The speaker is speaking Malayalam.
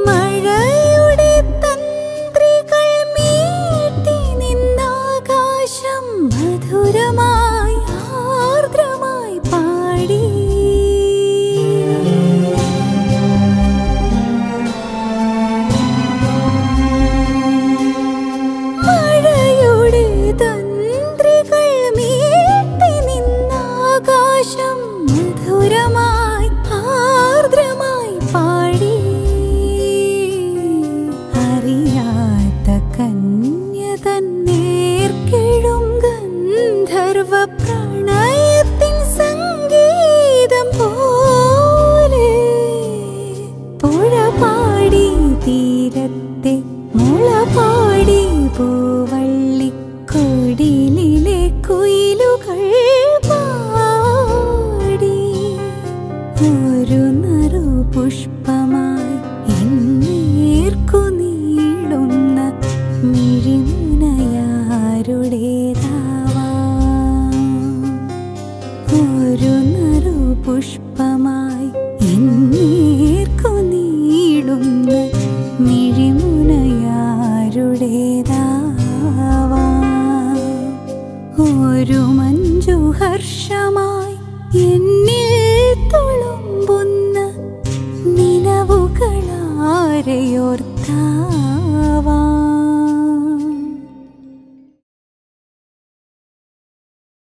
മഴയുടെ തന്ത്രികൾ മീട്ടി നിന്നാകാശം മധുരമായി ആർദ്രമായി പാടി. മഴയുടെ തന്ത്രികൾ മീട്ടി നിന്നാകാശം മധുരമായി ആർദ്രമായി പാടി. അറിയാത്ത കന്യ തന്നേർക്കെഴും ഗന്ധർവ പ്രണയത്തിൻ സംഗീതം പോലെ പുഴ പാടി തീരത്തെ മുള പാടി പൂവള്ളിക്കൊടിലിലെ കുയിലുകൾ പാടി. ഒരു നറുപുഷ്പമായി എന്നേർക്കു നീളുന്ന മിഴിമുനയാരുടേതാവാം. ഒരു നറുപുഷ്പമായി എന്നേർക്കു നീളുന്ന മിഴിമുനയാരുടേതാവാം. ഒരു മഞ്ജുഹർഷമായി എന്നിൽ